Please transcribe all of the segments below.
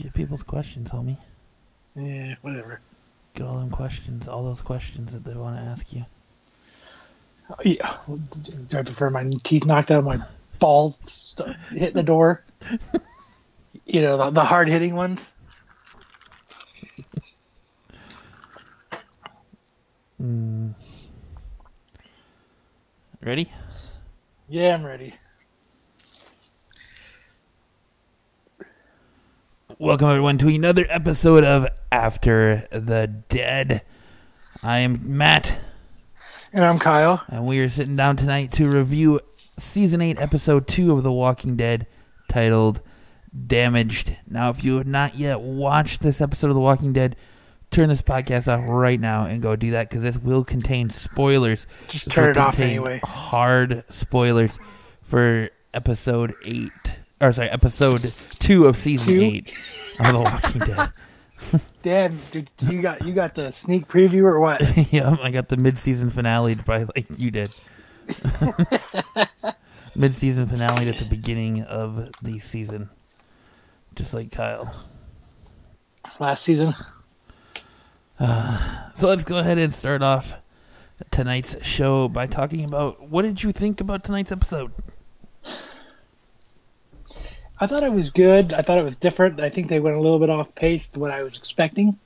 Get people's questions, homie. Yeah, whatever. Get all them questions, all those questions that they want to ask you. Yeah. Do I prefer my teeth knocked out, my balls hitting the door? The hard hitting ones. Ready? Yeah, I'm ready. Welcome everyone to another episode of After the Dead. I am Matt. And I'm Kyle. And we are sitting down tonight to review Season 8, Episode 2 of The Walking Dead, titled Damaged. Now, if you have not yet watched this episode of The Walking Dead, turn this podcast off right now and go do that, because this will contain spoilers. Just turn it off anyway. Hard spoilers for Episode 2 of Season 8 of The Walking Dead. Damn, dude, you got the sneak preview or what? Yeah, I got the mid-season finale by like you did. Mid-season finale at the beginning of the season, just like Kyle. Last season. So let's go ahead and start off tonight's show by talking about, what did you think about tonight's episode? I thought it was good. I thought it was different. I think they went a little bit off pace to what I was expecting.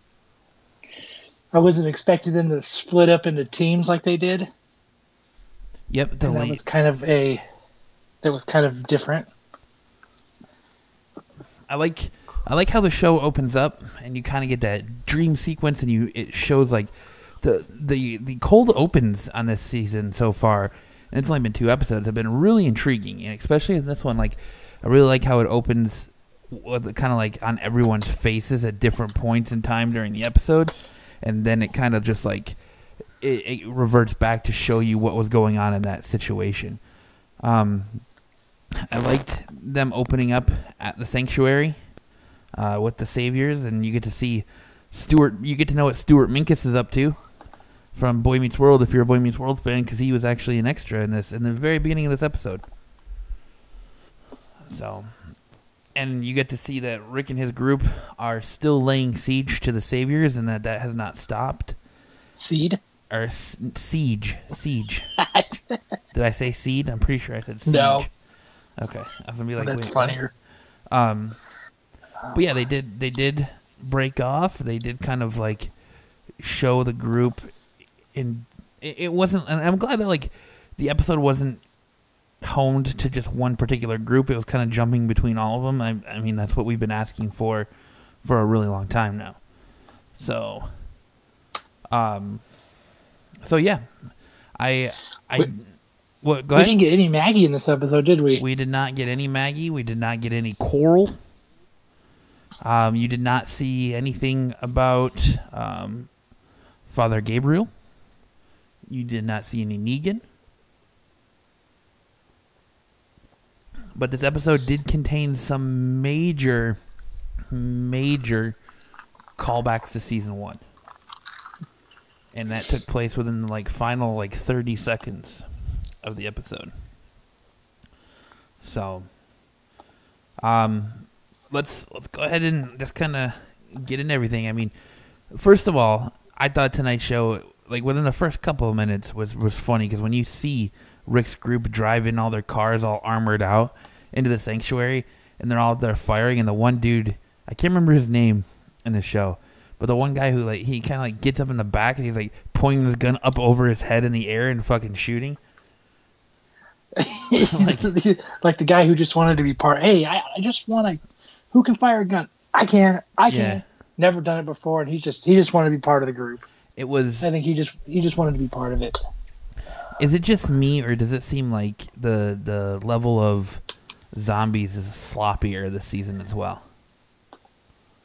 I wasn't expecting them to split up into teams like they did. Yep, that was kind of different. I like how the show opens up and you kind of get that dream sequence, and it shows like the cold opens on this season so far, and it's only been 2 episodes, have been really intriguing, and especially in this one, like I really like how it opens with kind of like on everyone's faces at different points in time during the episode, and then it kind of just like it reverts back to show you what was going on in that situation. I liked them opening up at the sanctuary with the saviors, and you get to see Stuart. You get to know what Stuart Minkus is up to from Boy Meets World, if you're a Boy Meets World fan, because he was actually an extra in the very beginning of this episode. So, and you get to see that Rick and his group are still laying siege to the saviors, and that has not stopped. Siege. Did I say seed? I'm pretty sure I said siege. No. Okay, I was gonna be like, that's wait, funnier. But yeah, they did break off. They did kind of like show the group in. It wasn't, and I'm glad that like the episode wasn't honed to just one particular group. It was kind of jumping between all of them. I mean, that's what we've been asking for a really long time now. So, yeah, go ahead. We didn't get any Maggie in this episode, did we? We did not get any Maggie. We did not get any Coral. You did not see anything about Father Gabriel. You did not see any Negan. But this episode did contain some major callbacks to season 1. And that took place within the final 30 seconds of the episode. So, let's go ahead and just kind of get into everything. I mean, first of all, I thought tonight's show, within the first couple of minutes, was funny, because when you see Rick's group driving all their cars all armored out into the sanctuary, and they're all there firing, and the one dude, I can't remember his name in the show, but the one guy who he kind of gets up in the back and he's pointing his gun up over his head in the air and fucking shooting. Like the guy who just wanted to be part. Hey, I just want to. Who can fire a gun? I can. Yeah. Never done it before, and he just wanted to be part of the group. It was. I think he just wanted to be part of it. Is it just me, or does it seem like the level of zombies is sloppier this season as well?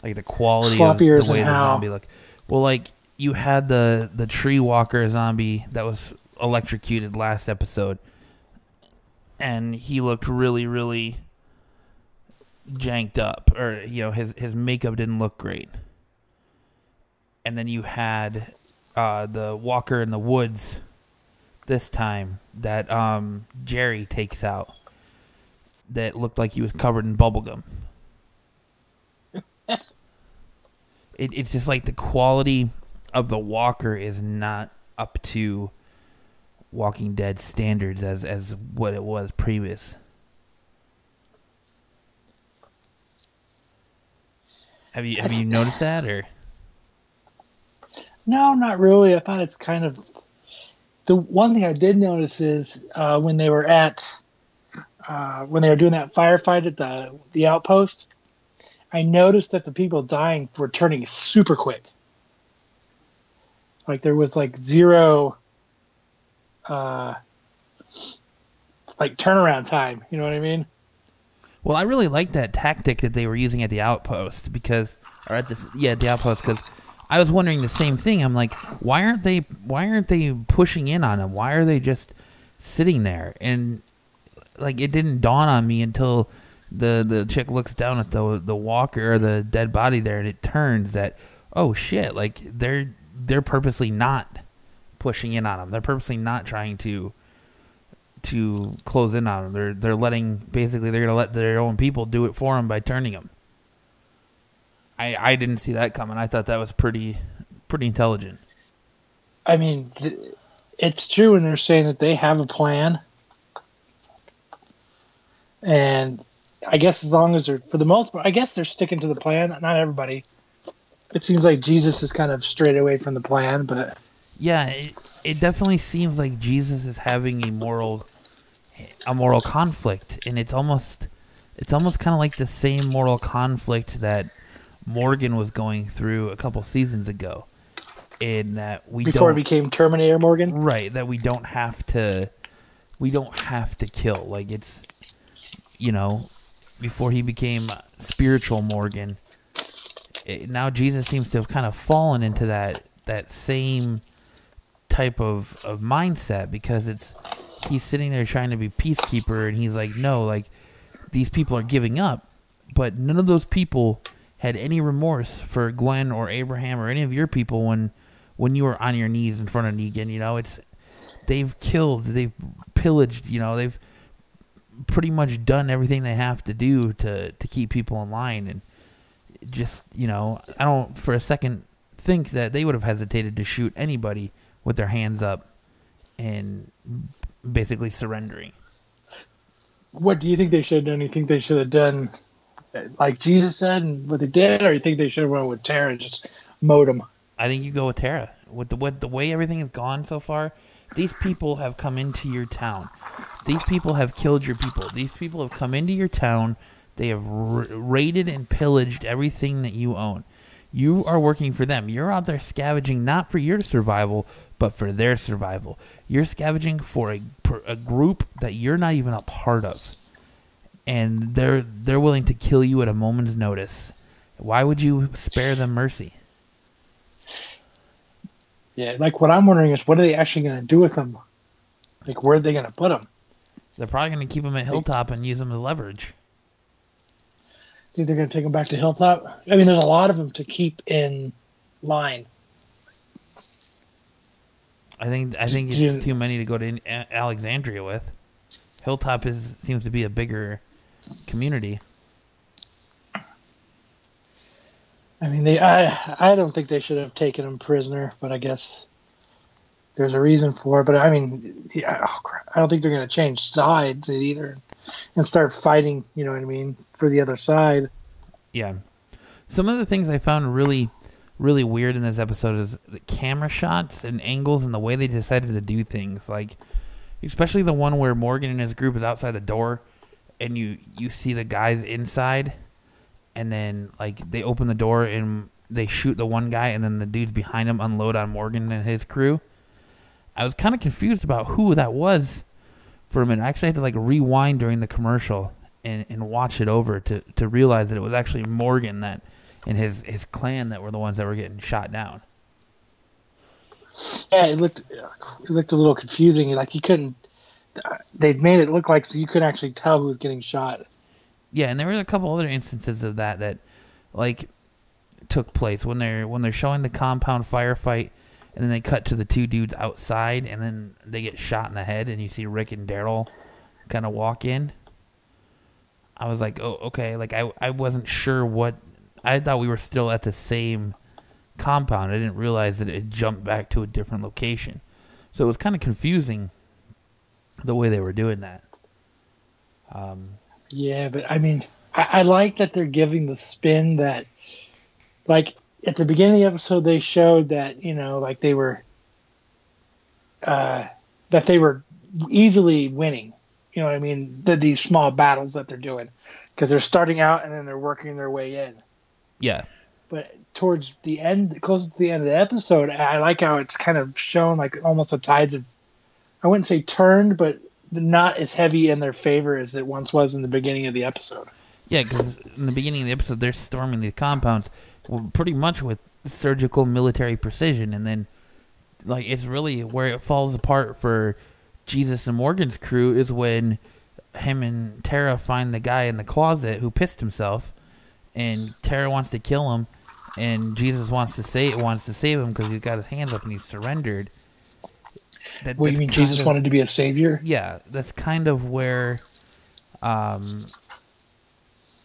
Like the quality sloppier of the way the how? zombie look. Well, you had the tree walker zombie that was electrocuted last episode, and he looked really, really janked up, or his makeup didn't look great. And then you had the walker in the woods this time that Jerry takes out, that looked like he was covered in bubblegum. It's just like the quality of the Walker is not up to Walking Dead standards as what it was previous. Have you noticed that, or? No, not really. I thought it's kind of the one thing I did notice is when they were doing that firefight at the outpost. I noticed that the people dying were turning super quick. Like there was like zero, like turnaround time. You know what I mean? Well, I really like that tactic that they were using at the outpost at the outpost because I was wondering the same thing. I'm like, why aren't they pushing in on them? Why are they just sitting there? And like, it didn't dawn on me until the chick looks down at the walker or the dead body there, and it turns that, oh shit, like they're purposely not pushing in on them. They're purposely not trying to close in on them. They're letting, basically they're gonna let their own people do it for them by turning them. I didn't see that coming. I thought that was pretty intelligent. I mean, it's true when they're saying that they have a plan, and I guess as long as they're, for the most part, I guess they're sticking to the plan. Not everybody. It seems like Jesus is kind of strayed away from the plan, but yeah, it definitely seems like Jesus is having a moral conflict, and it's almost kind of like the same moral conflict that Morgan was going through a couple seasons ago, in that before it became Terminator Morgan, right? That we don't have to kill. Like, it's, you know, before he became spiritual Morgan. Now Jesus seems to have kind of fallen into that same type of mindset, because he's sitting there trying to be peacekeeper, and he's like, no, like, these people are giving up, but none of those people had any remorse for Glenn or Abraham or any of your people when you were on your knees in front of Negan. You know, they've killed, they've pillaged, you know, they've pretty much done everything they have to do to keep people in line. And just, you know, I don't for a second think that they would have hesitated to shoot anybody with their hands up and basically surrendering. What do you think they should have done? You think they should have done like Jesus said and what they did, or you think they should have went with Tara and just mowed them? I think you go with Tara. With the way everything has gone so far, these people have come into your town. These people have killed your people. These people have come into your town. They have raided and pillaged everything that you own. You are working for them. You're out there scavenging not for your survival, but for their survival. You're scavenging for a group that you're not even a part of. And they're willing to kill you at a moment's notice. Why would you spare them mercy? Yeah, like what I'm wondering is, what are they actually going to do with them? Like, where are they going to put them? They're probably going to keep them at Hilltop and use them as leverage. Think they're going to take them back to Hilltop? I mean, there's a lot of them to keep in line. I think it's too many to go to Alexandria with. Hilltop seems to be a bigger community. I mean, I don't think they should have taken him prisoner, but I guess there's a reason for it. But I mean, I don't think they're going to change sides either and start fighting, you know what I mean, for the other side. Yeah. Some of the things I found really, really weird in this episode is the camera shots and angles and the way they decided to do things. Like, especially the one where Morgan and his group is outside the door and you see the guys inside, and then like they open the door and they shoot the one guy, and then the dudes behind him unload on Morgan and his crew. I was kind of confused about who that was for a minute. I actually had to like rewind during the commercial and watch it over to realize that it was actually Morgan that and his clan that were the ones that were getting shot down. Yeah, it looked a little confusing. Like you couldn't. They'd made it look like you couldn't actually tell who was getting shot. Yeah, and there were a couple other instances of that like took place when they're showing the compound firefight, and then they cut to the two dudes outside, and then they get shot in the head, and you see Rick and Daryl kind of walk in. I was like, oh, okay. Like I wasn't sure what I thought we were still at the same compound. I didn't realize that it jumped back to a different location. So it was kind of confusing the way they were doing that. Yeah, but I mean, I like that they're giving the spin that, like, at the beginning of the episode, they showed that, like they were, that they were easily winning. You know what I mean? These small battles that they're doing, because they're starting out and then they're working their way in. Yeah. But towards the end, close to the end of the episode, I like how it's kind of shown like almost the tides have, I wouldn't say turned, but not as heavy in their favor as it once was in the beginning of the episode. Yeah, because in the beginning of the episode, they're storming these compounds pretty much with surgical military precision, and then like it's really where it falls apart for Jesus and Morgan's crew is when him and Tara find the guy in the closet who pissed himself, and Tara wants to kill him, and Jesus wants to save him because he's got his hands up and he's surrendered. What, you mean Jesus wanted to be a savior? Yeah, that's kind of where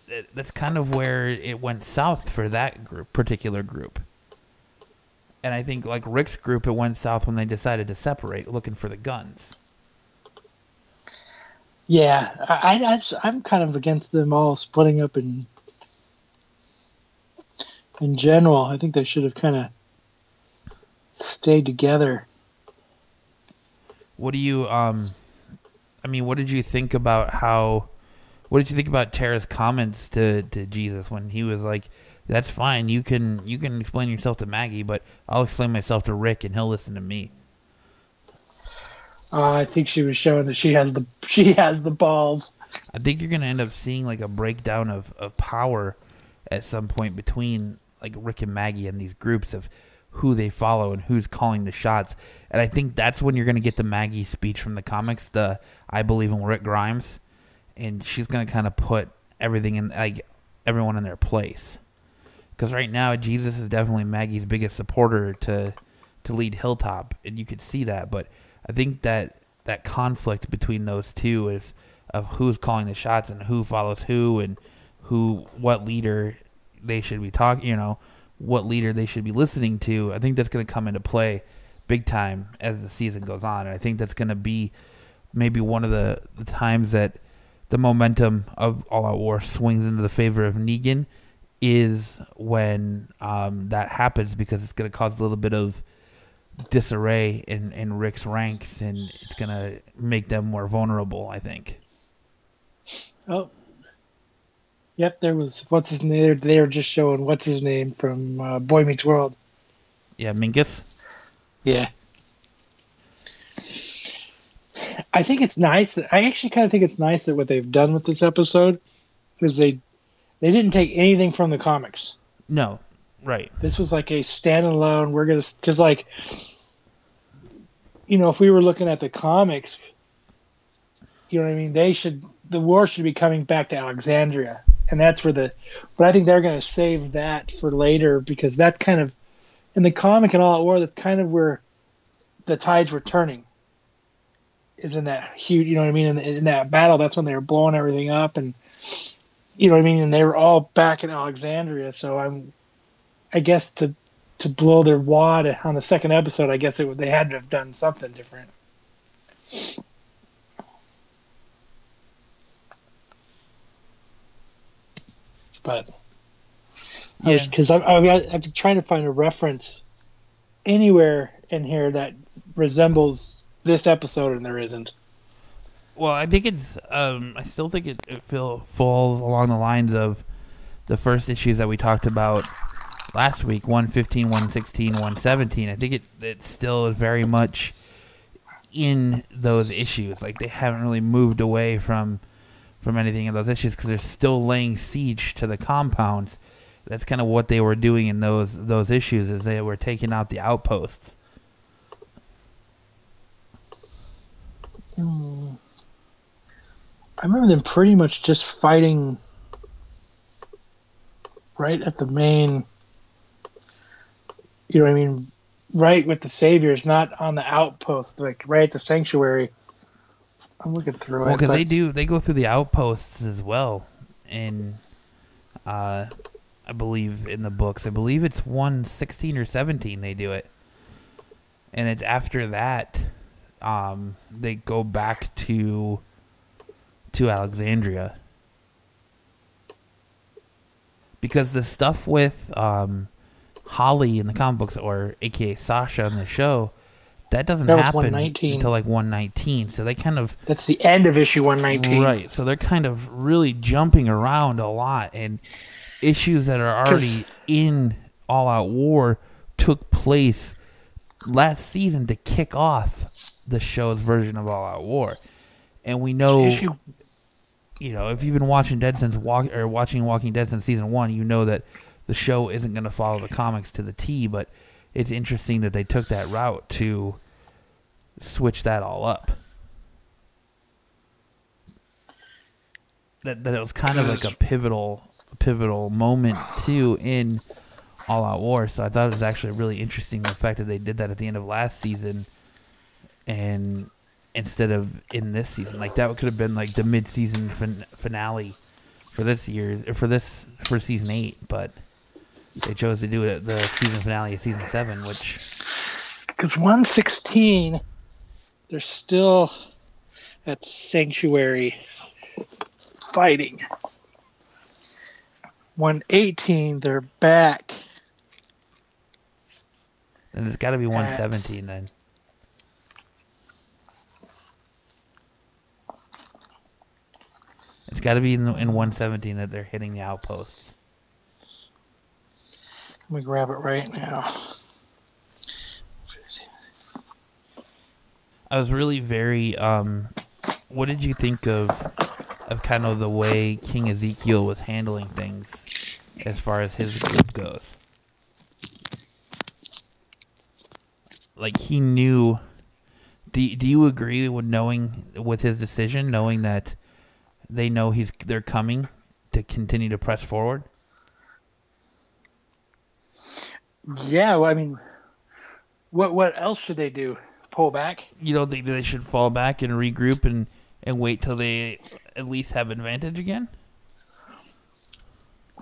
it went south for that particular group. And I think like Rick's group, it went south when they decided to separate, looking for the guns. Yeah, I'm kind of against them all splitting up in general. I think they should have kind of stayed together. What do you what did you think about Tara's comments to Jesus when he was like, that's fine, you can explain yourself to Maggie, but I'll explain myself to Rick and he'll listen to me? I think she was showing that she has the balls. I think you're gonna end up seeing like a breakdown of power at some point between like Rick and Maggie and these groups of who they follow and who's calling the shots. And I think that's when you're going to get the Maggie speech from the comics, the I believe in Rick Grimes. And she's going to kind of put everything in, like, everyone in their place. Because right now, Jesus is definitely Maggie's biggest supporter to lead Hilltop. And you could see that. But I think that conflict between those two is of who's calling the shots and who follows who and what leader they should be talking, what leader they should be listening to. I think that's going to come into play big time as the season goes on. And I think that's going to be maybe one of the times that the momentum of All Out War swings into the favor of Negan is when that happens, because it's going to cause a little bit of disarray in Rick's ranks, and it's going to make them more vulnerable, I think. Oh, yep, there was, what's his name? They were just showing what's his name from Boy Meets World. Yeah, Minkus. Yeah. I think it's nice. I actually kind of think it's nice that what they've done with this episode is they didn't take anything from the comics. No, right. This was like a standalone. We're gonna, because like, if we were looking at the comics, you know what I mean. The war should be coming back to Alexandria. And that's where but I think they're going to save that for later, because that kind of, in the comic and All Out War, that's kind of where the tides were turning. Is in that huge, you know what I mean? In that battle, that's when they were blowing everything up, and you know what I mean? And they were all back in Alexandria. So I guess to blow their wad on the second episode, I guess they had to have done something different. But yeah, because I'm trying to find a reference anywhere in here that resembles this episode, and there isn't. Well, I think it's. I still think it falls along the lines of the first issues that we talked about last week: 115, 116, 117. I think it still is very much in those issues. Like, they haven't really moved away from anything in those issues, because they're still laying siege to the compounds. That's kind of what they were doing in those issues, is they were taking out the outposts. I remember them pretty much just fighting right at the main, you know what I mean, right with the Saviors, not on the outpost, like right at the sanctuary. I'm looking through it. Well, because they go through the outposts as well, and I believe, in the books. I believe it's 116 or 17 they do it. And it's after that they go back to Alexandria. Because the stuff with Holly in the comic books, or a.k.a. Sasha in the show, that doesn't happen until like 119. So they kind of... That's the end of issue 119. Right. So they're kind of really jumping around a lot. And issues that are already in All Out War took place last season to kick off the show's version of All Out War. And we know... You know, if you've been watching watching Walking Dead since season 1, you know that the show isn't going to follow the comics to the T, but it's interesting that they took that route to switch that all up. That it was kind of like a pivotal moment too in All Out War. So I thought it was actually really interesting the fact that they did that at the end of last season, and instead of in this season. Like, that could have been like the mid-season finale for this year, for season 8, but they chose to do it at the season finale of season 7, which... Because 116, they're still at Sanctuary fighting. 118, they're back. And it's got to be 117 then. It's got to be in 117 that they're hitting the outposts. Let me grab it right now. I was really very... what did you think of kind of the way King Ezekiel was handling things as far as his group goes? Like, he knew... Do you agree with his decision, knowing that they know they're coming to continue to press forward? Yeah, well, I mean, what else should they do? Pull back? You don't think that they should fall back and regroup and wait till they at least have advantage again?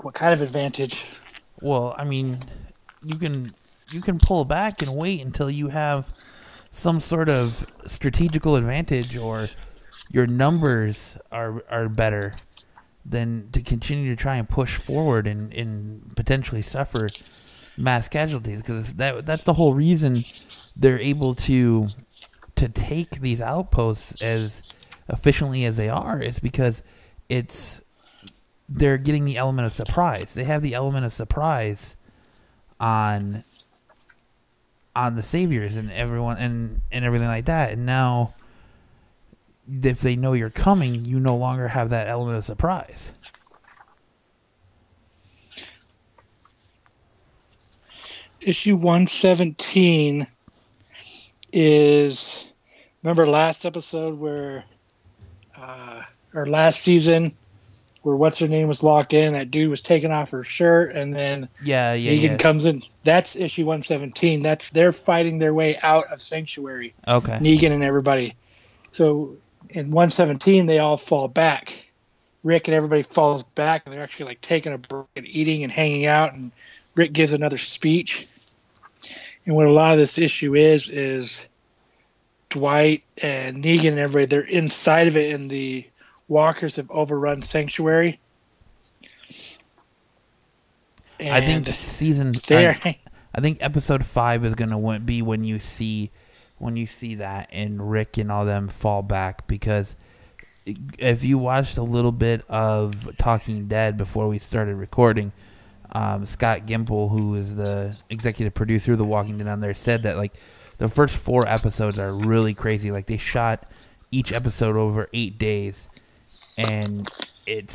What kind of advantage? Well, I mean, you can pull back and wait until you have some sort of strategical advantage, or your numbers are better, than to continue to try and push forward and potentially suffer mass casualties. Because that's the whole reason they're able to take these outposts as efficiently as they are, is because they're getting the element of surprise. They have the element of surprise on the saviors and everyone and everything like that. And now, if they know you're coming, you no longer have that element of surprise. Issue 117 is... Remember last episode where... or last season, where what's-her-name was locked in, that dude was taking off her shirt, and then Negan comes in. That's issue 117. They're fighting their way out of Sanctuary. Okay. Negan and everybody. So in 117, they all fall back. Rick and everybody falls back, and they're actually like taking a break and eating and hanging out, and Rick gives another speech. And what a lot of this issue is Dwight and Negan and everybody, they're inside of it, and the walkers have overrun Sanctuary. And I think episode 5 is going to be when you see that, and Rick and all them fall back, because if you watched a little bit of Talking Dead before we started recording, Scott Gimple, who is the executive producer of The Walking Dead on there, said that like the first 4 episodes are really crazy. Like, they shot each episode over 8 days, and it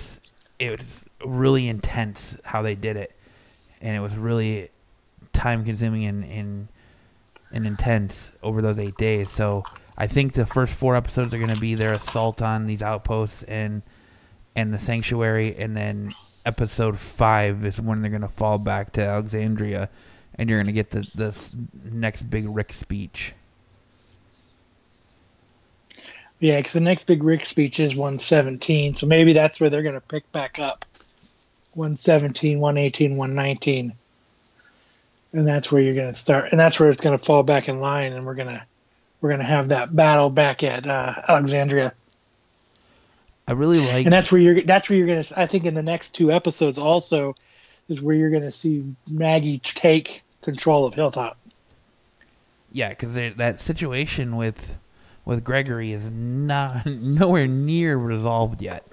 was really intense how they did it, and it was really time consuming and intense over those 8 days. So I think the first 4 episodes are going to be their assault on these outposts and the Sanctuary, and then episode 5 is when they're going to fall back to Alexandria, and you're going to get this next big Rick speech. Yeah, because the next big Rick speech is 117, so maybe that's where they're going to pick back up 117, 118, 119. And that's where you're going to start. And that's where it's going to fall back in line. And we're going to have that battle back at Alexandria. I really like, and that's where you're going to, I think in the next 2 episodes also is where you're going to see Maggie take control of Hilltop. Yeah, because that situation with Gregory is nowhere near resolved yet.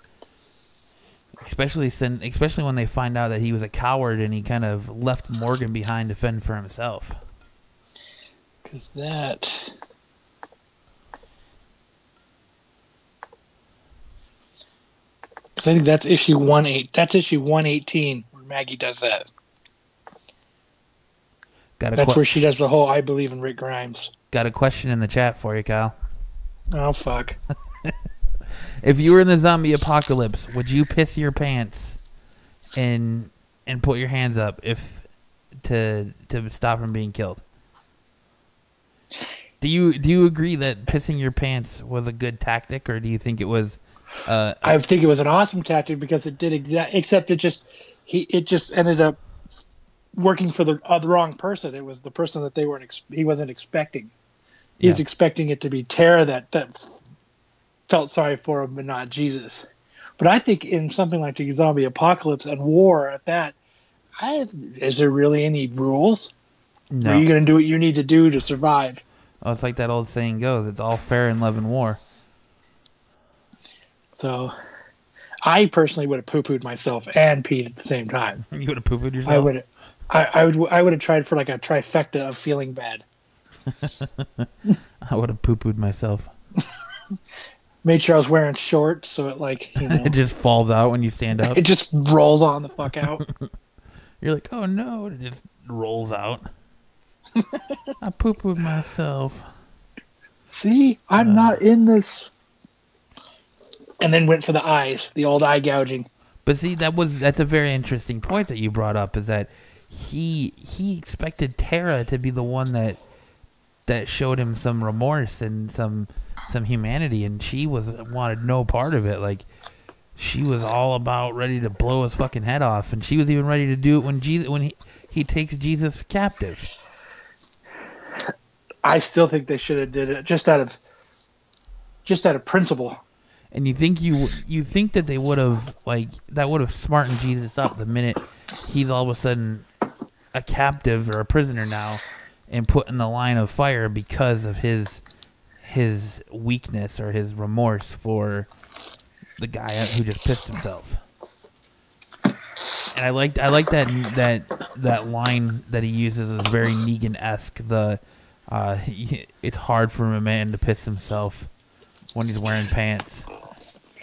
Especially when they find out that he was a coward and he kind of left Morgan behind to fend for himself. Because I think that's issue 118 where Maggie does that. That's where she does the whole "I believe in Rick Grimes." Got a question in the chat for you, Kyle. Oh fuck! If you were in the zombie apocalypse, would you piss your pants and put your hands up to stop from being killed? Do you agree that pissing your pants was a good tactic, or do you think it was? I think it was an awesome tactic because it did except it just ended up working for the wrong person. It was the person that he wasn't expecting. He was expecting it to be Tara that felt sorry for him, but not Jesus. But I think in something like the zombie apocalypse and war at that, is there really any rules? No. Are you going to do what you need to do to survive? Oh, it's like that old saying goes, it's all fair in love and war. So, I personally would have poo-pooed myself and peed at the same time. You would have poo-pooed yourself? I would have tried for like a trifecta of feeling bad. I would have poo-pooed myself. Made sure I was wearing shorts so it it just falls out when you stand up. It just rolls on the fuck out. You're like, oh no, it just rolls out. I poo-pooed myself. See, I'm not in this. And then went for the eyes, the old eye gouging. But see, that's a very interesting point that you brought up, is that he expected Tara to be the one that showed him some remorse and some humanity, and she wanted no part of it. Like, she was all about ready to blow his fucking head off, and she was even ready to do it when he takes Jesus captive. I still think they should have did it just out of principle. And you think that they would have, like, that would have smartened Jesus up the minute he's all of a sudden a captive or a prisoner now and put in the line of fire because of his weakness or his remorse for the guy who just pissed himself. And I like that line that he uses is very Negan-esque. It's hard for a man to piss himself when he's wearing pants.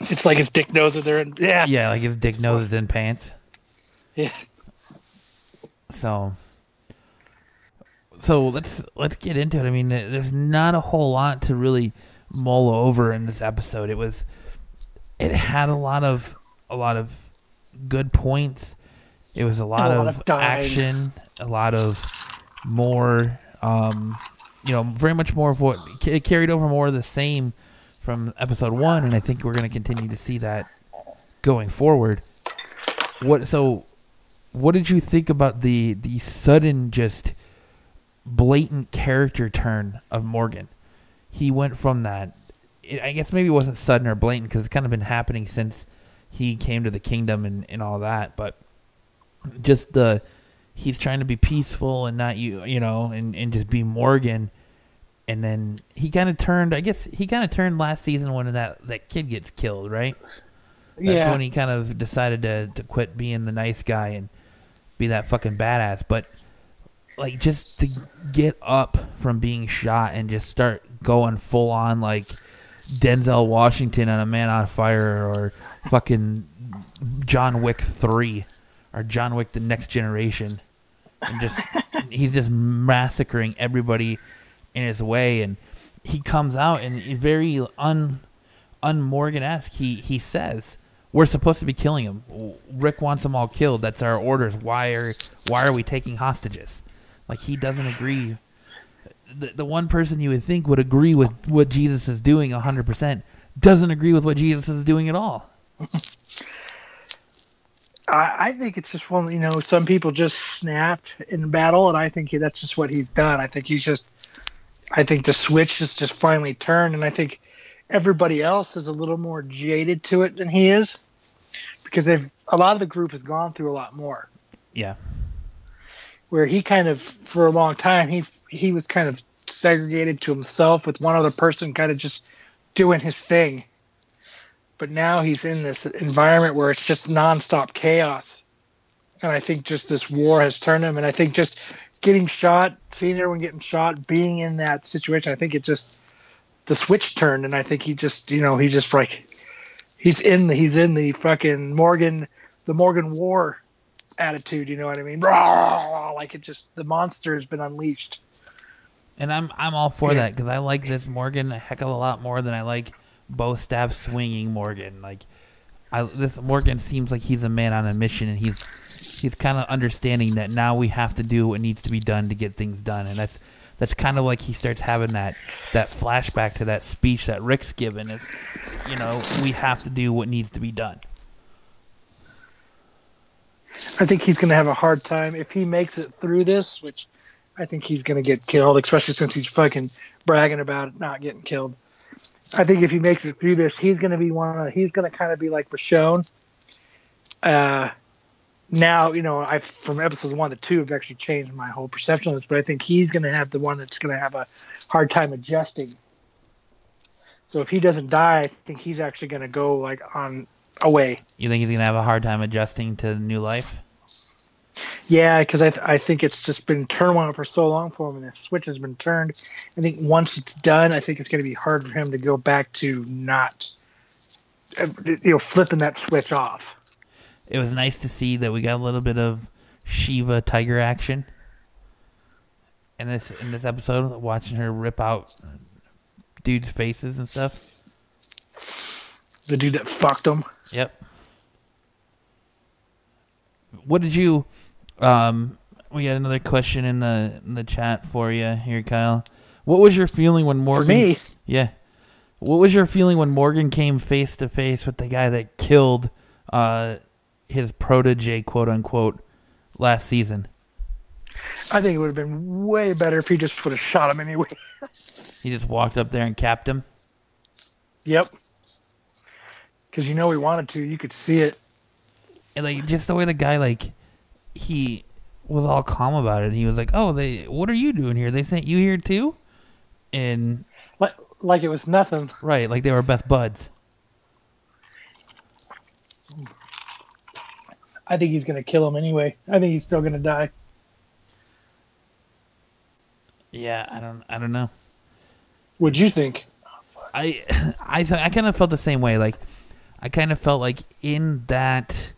It's like his dick knows that they're in. Yeah. Yeah, like his dick knows it's in pants. Yeah. So let's get into it. I mean, there's not a whole lot to really mull over in this episode. It had a lot of good points. It was a lot of action, a lot of more, very much more of what it carried over, more of the same from episode 1, and I think we're going to continue to see that going forward. What did you think about the sudden, just blatant character turn of Morgan? He went from that, I guess maybe it wasn't sudden or blatant because it's kind of been happening since he came to the kingdom and all that, but just he's trying to be peaceful and not and just be Morgan. And then he kind of turned, last season when that kid gets killed, right? That's when he kind of decided to quit being the nice guy and be that fucking badass. But, like, just to get up from being shot and just start going full on, like, Denzel Washington on A Man on Fire or fucking John Wick 3 or John Wick The Next Generation. And he's just massacring everybody in his way, and he comes out and very un-Morgan-esque. He says, we're supposed to be killing him. Rick wants them all killed. That's our orders. Why are we taking hostages? Like, he doesn't agree. The one person you would think would agree with what Jesus is doing 100% doesn't agree with what Jesus is doing at all. I think it's just one. Some people just snap in battle, and I think that's just what he's done. I think I think the switch has just finally turned, and I think everybody else is a little more jaded to it than he is, because a lot of the group has gone through a lot more. Yeah. Where he kind of, for a long time, he was kind of segregated to himself with one other person kind of just doing his thing. But now he's in this environment where it's just nonstop chaos. And I think just this war has turned him. And I think just getting shot, seeing everyone getting shot, being in that situation, I think the switch turned. And I think he's in the fucking Morgan War attitude. You know what I mean? Like the monster has been unleashed. And I'm all for that, because I like this Morgan a heck of a lot more than I like bow staff swinging Morgan. Like, this Morgan seems like he's a man on a mission, and he's kind of understanding that now we have to do what needs to be done to get things done. And that's kind of like he starts having that flashback to that speech that Rick's given. It's, we have to do what needs to be done. I think he's going to have a hard time if he makes it through this, which I think he's going to get killed, especially since he's fucking bragging about it not getting killed. I think if he makes it through this, he's going to he's going to kind of be like Michonne. Now, from episodes 1 to 2, I've actually changed my whole perception of this, but I think he's going to have the one that's going to have a hard time adjusting. So if he doesn't die, I think he's actually going to go like on away. You think he's going to have a hard time adjusting to new life? Yeah, because I think it's just been turmoil for so long for him, and the switch has been turned. I think once it's done, I think it's going to be hard for him to go back to not, flipping that switch off. It was nice to see that we got a little bit of Shiva tiger action in this episode, watching her rip out dudes' faces and stuff. The dude that fucked him. Yep. What did you? We got another question in the chat for you here, Kyle. What was your feeling when Morgan? For me? Yeah. What was your feeling when Morgan came face to face with the guy that killed his protege, quote unquote, last season? I think it would have been way better if he just would have shot him anyway. He just walked up there and capped him? Yep. Because he wanted to. You could see it. And like, just the way the guy, he was all calm about it. He was like, "Oh, what are you doing here? They sent you here too?" And like it was nothing. Right, like they were best buds. I think he's going to kill him anyway. I think he's still going to die. Yeah, I don't know. What'd you think? I kind of felt the same way. Like, I kind of felt like in that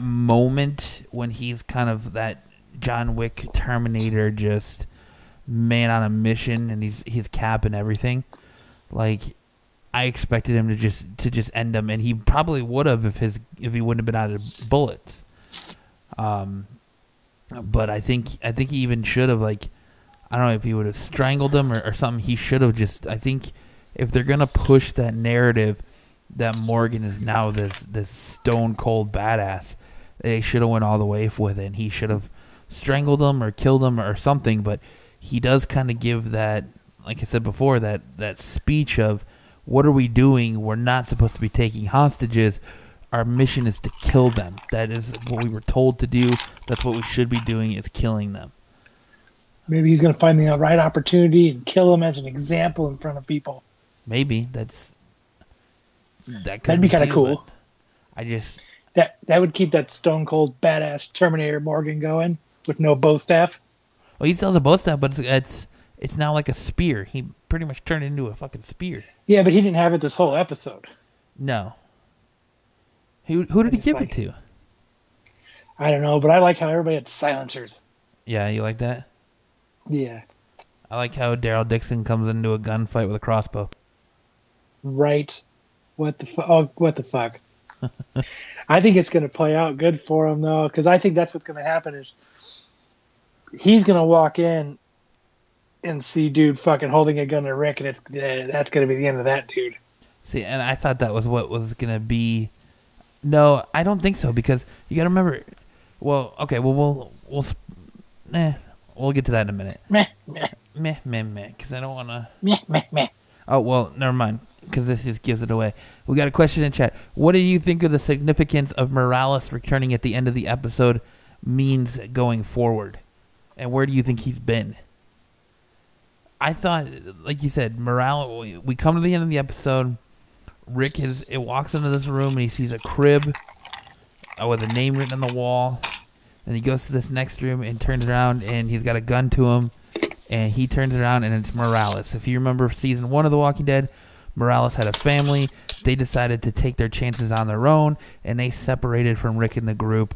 moment when he's kind of that John Wick Terminator, just man on a mission, and he's capping everything. Like, I expected him to just end him, and he probably would have if he wouldn't have been out of bullets. But I think he even should have, like, I don't know if he would have strangled him or something. He should have just. I think if they're gonna push that narrative that Morgan is now this stone cold badass, they should have went all the way with it. And he should have strangled him or killed him or something. But he does kind of give that, like I said before, that speech of, what are we doing? We're not supposed to be taking hostages. Our mission is to kill them. That is what we were told to do. That's what we should be doing, is killing them. Maybe he's going to find the right opportunity and kill him as an example in front of people. Maybe that'd be kind of cool. I just that would keep that stone cold badass Terminator Morgan going with no bow staff. Well, he still has a bow staff, but it's now like a spear. He pretty much turned it into a fucking spear. Yeah, but he didn't have it this whole episode. No. Who did he give it to? I don't know, but I like how everybody had silencers. Yeah, you like that? Yeah. I like how Daryl Dixon comes into a gunfight with a crossbow. Right. What the fuck? I think it's going to play out good for him, though, because I think that's what's going to happen is he's going to walk in and see dude fucking holding a gun to Rick, and that's going to be the end of that dude. See, and I thought that was what was going to be No, I don't think so because you got to remember. Well, okay, well we'll get to that in a minute. Meh. Because I don't want to. Meh. Oh well, never mind. Because this just gives it away. We got a question in chat. What do you think of the significance of Morales returning at the end of the episode means going forward, and where do you think he's been? I thought, like you said, Morales. We come to the end of the episode. Rick walks into this room and he sees a crib with a name written on the wall. Then he goes to this next room and turns around and he's got a gun to him. And he turns around and it's Morales. If you remember season 1 of The Walking Dead, Morales had a family. They decided to take their chances on their own and they separated from Rick and the group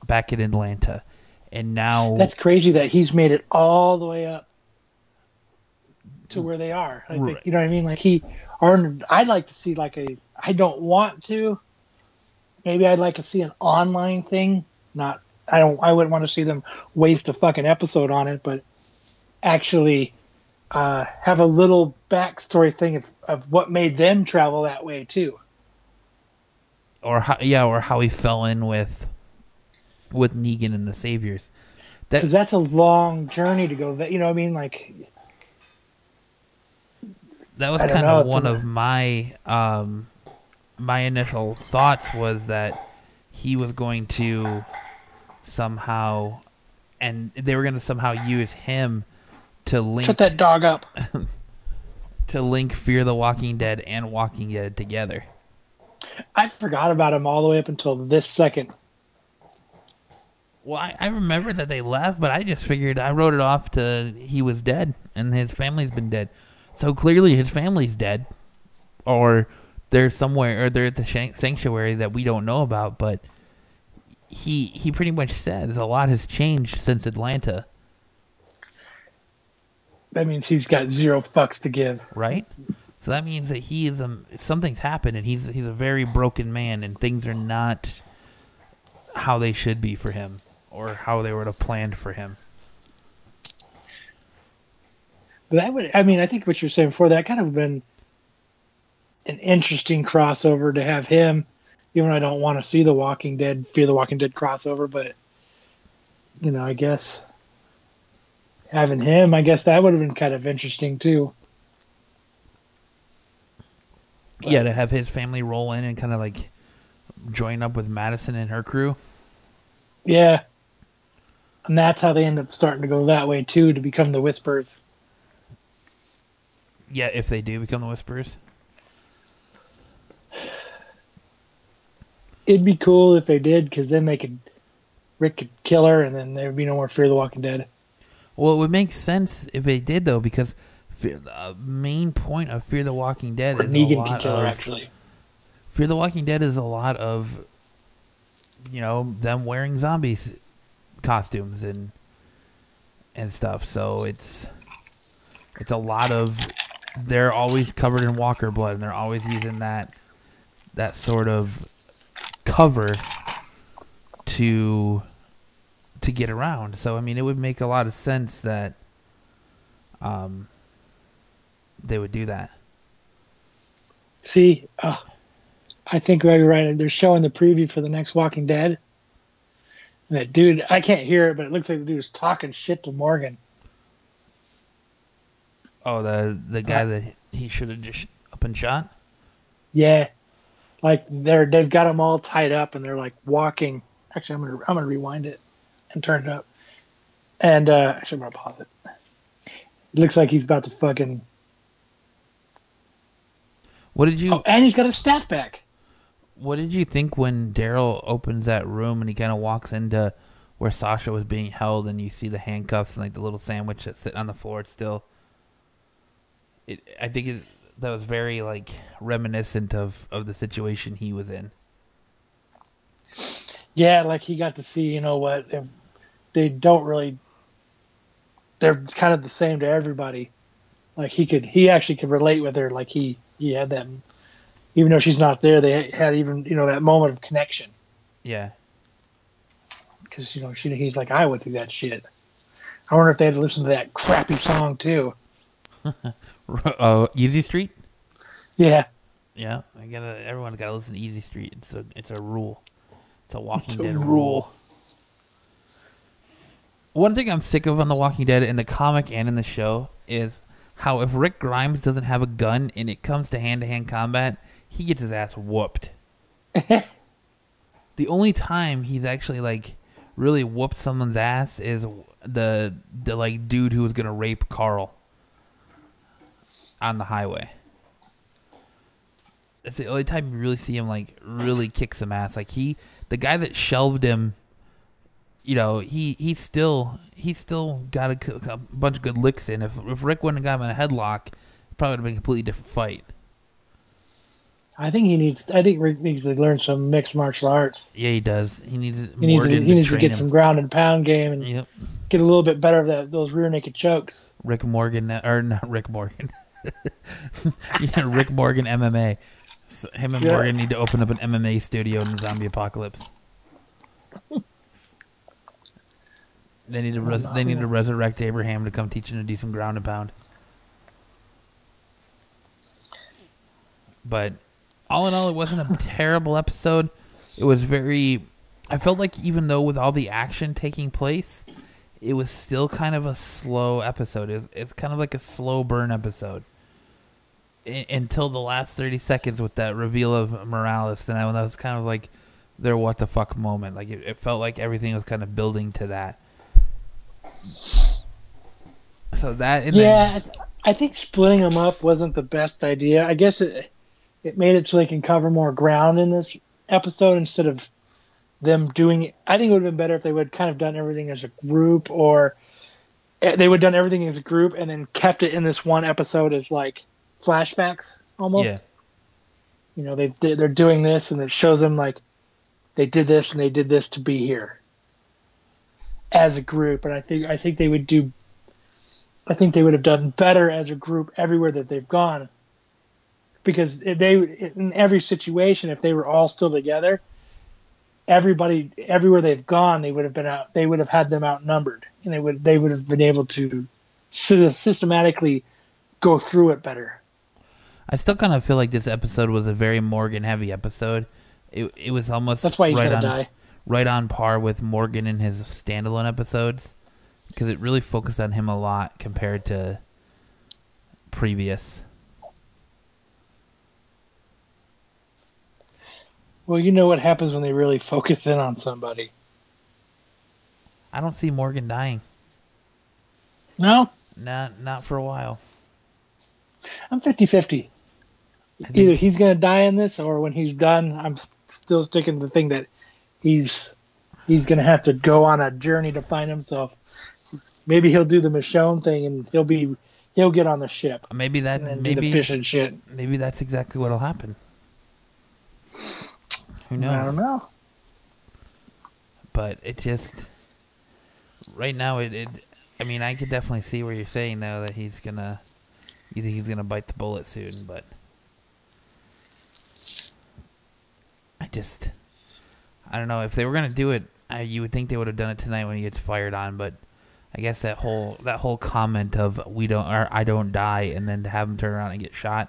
back in Atlanta. And now... That's crazy that he's made it all the way up to where they are. I think, you know what I mean? Like I'd like to see I don't want to. Maybe I'd like to see an online thing. I wouldn't want to see them waste a fucking episode on it, but actually have a little backstory thing of what made them travel that way too. Or how he fell in with Negan and the Saviors. Because that's a long journey to go. You know what I mean? Like... That was kind of one of my my initial thoughts was that he was going to somehow, and they were going to somehow use him to link... Shut that dog up. To link Fear the Walking Dead and Walking Dead together. I forgot about him all the way up until this second. Well, I remember that they left, but I just figured I wrote it off to he was dead and his family's been dead. So clearly his family's dead, or they're somewhere, or they're at the sanctuary that we don't know about. But he pretty much says a lot has changed since Atlanta. That means he's got zero fucks to give, right? So that means that he is something's happened, and he's a very broken man, and things are not how they should be for him, or how they would have planned for him. But I think what you're saying before, that kind of been an interesting crossover to have him, even though I don't want to see the Walking Dead, Fear the Walking Dead crossover, but, you know, I guess having him, I guess that would have been kind of interesting too. But, yeah, to have his family roll in and kind of like join up with Madison and her crew. Yeah. And that's how they end up starting to go that way too, to become the Whisperers. Yeah, if they do become the Whisperers. It'd be cool if they did, because then Rick could kill her, and then there would be no more Fear the Walking Dead. Well, it would make sense if they did, though, because the main point of Fear the Walking Dead is Negan can kill her, actually. Fear the Walking Dead is a lot of, you know, them wearing zombies costumes and stuff. So it's a lot of... They're always covered in walker blood, and they're always using that sort of cover to get around. So I mean, it would make a lot of sense that they would do that. See, I think you're right. They're showing the preview for the next Walking Dead, and that dude, I can't hear it, but it looks like the dude is talking shit to Morgan. Oh, the guy that he should have just up and shot? Yeah. Like they've got them all tied up and they're like walking. Actually, I'm gonna rewind it and turn it up. And actually I'm gonna pause it. It looks like he's about to fucking... What did you... Oh, and he's got his staff back. What did you think when Daryl opens that room and he kind of walks into where Sasha was being held and you see the handcuffs and like the little sandwich that's sitting on the floor still? I think that was very like reminiscent of the situation he was in. Yeah, like he got to see, you know what, they don't really... They're kind of the same to everybody. Like he actually could relate with her. Like he had that, even though she's not there, they had even, you know, that moment of connection. Yeah. Because, you know, he's like, I went through that shit. I wonder if they had to listen to that crappy song too. Easy Street? Yeah. Yeah, everyone's gotta listen to Easy Street. It's a rule. It's a Walking It's a Dead rule. rule. One thing I'm sick of on The Walking Dead in the comic and in the show is how if Rick Grimes doesn't have a gun and it comes to hand-to-hand combat, he gets his ass whooped. The only time he's actually like really whooped someone's ass is the like dude who was gonna rape Carl on the highway. That's the only time you really see him like really kick some ass. Like the guy that shelved him, you know, he still got a bunch of good licks in. If Rick wouldn't have got him in a headlock, it probably would have been a completely different fight. I think Rick needs to learn some mixed martial arts. Yeah, he does. He needs to get some ground and pound game and get a little bit better of those rear naked chokes. Rick Morgan, or not Rick Morgan. Rick Morgan MMA. So him and Morgan need to open up an MMA studio in the zombie apocalypse. They need to resurrect Abraham to come teach him to do some ground and pound. But all in all, it wasn't a terrible episode. It was I felt like even though with all the action taking place, it was still kind of a slow episode. It's kind of like a slow burn episode. Until the last 30 seconds with that reveal of Morales, and that was kind of like their what the fuck moment. Like it felt like everything was kind of building to that. So that I think splitting them up wasn't the best idea. I guess it made it so they can cover more ground in this episode instead of them doing it. I think it would have been better if they would kind of done everything as a group, or they would have done everything as a group and then kept it in this one episode as like flashbacks almost. Yeah. You know, they're doing this and it shows them like they did this and they did this to be here as a group. And I think they would have done better as a group everywhere that they've gone. Because in every situation, if they were all still together, everybody everywhere they've gone, they would have had them outnumbered, and they would have been able to systematically go through it better. I still kind of feel like this episode was a very Morgan heavy episode. It was almost that's why he's gonna die. Right on par with Morgan in his standalone episodes, because it really focused on him a lot compared to previous. Well, you know what happens when they really focus in on somebody. I don't see Morgan dying. No? Not for a while. I'm 50-50. Either he's going to die in this, or when he's done, I'm still sticking to the thing that he's going to have to go on a journey to find himself. Maybe he'll do the Michonne thing, and he'll get on the ship. Maybe do the fish and shit. Maybe that's exactly what'll happen. Who knows? I don't know. But it just right now I mean, I could definitely see where you're saying though that he's gonna bite the bullet soon, but I don't know if they were gonna do it. You would think they would have done it tonight when he gets fired on, but I guess that whole comment of I don't die, and then to have him turn around and get shot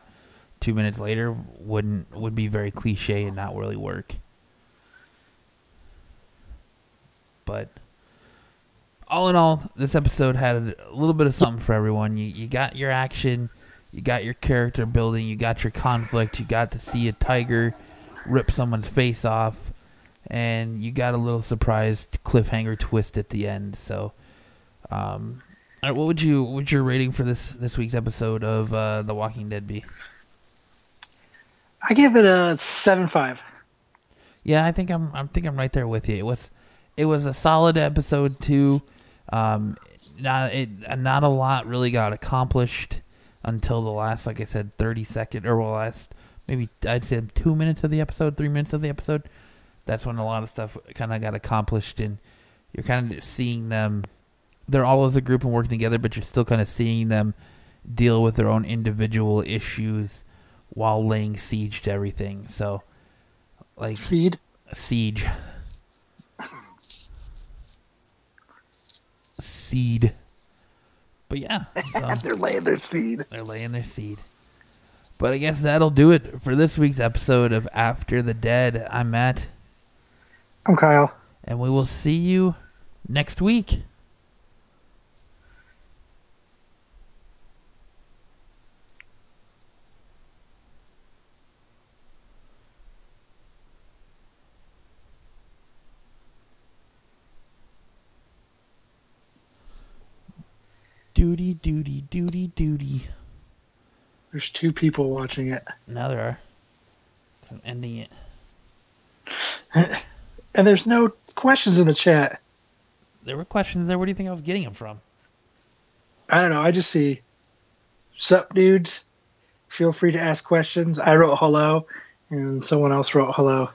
2 minutes later would be very cliche and not really work. But all in all, this episode had a little bit of something for everyone. You got your action, you got your character building, you got your conflict, you got to see a tiger rip someone's face off, and you got a little surprise cliffhanger twist at the end. So, all right, what would your rating for this week's episode of The Walking Dead be? I give it a 7.5. Yeah, I think I'm right there with you. It was a solid episode too. Not a lot really got accomplished until the last, like I said, 30 second or last maybe I'd say 2 minutes of the episode, 3 minutes of the episode. That's when a lot of stuff kind of got accomplished, and you're kind of seeing them. They're all as a group and working together, but you're still kind of seeing them deal with their own individual issues while laying siege to everything. So, like siege. Seed. But yeah. So they're laying their seed. They're laying their seed. But I guess that'll do it for this week's episode of After the Dead. I'm Matt. I'm Kyle. And we will see you next week. Duty, duty, duty, duty. There's 2 people watching it. Now there are. I'm ending it. And there's no questions in the chat. There were questions there. Where do you think I was getting them from? I don't know. I just see, sup, dudes. Feel free to ask questions. I wrote hello, and someone else wrote hello.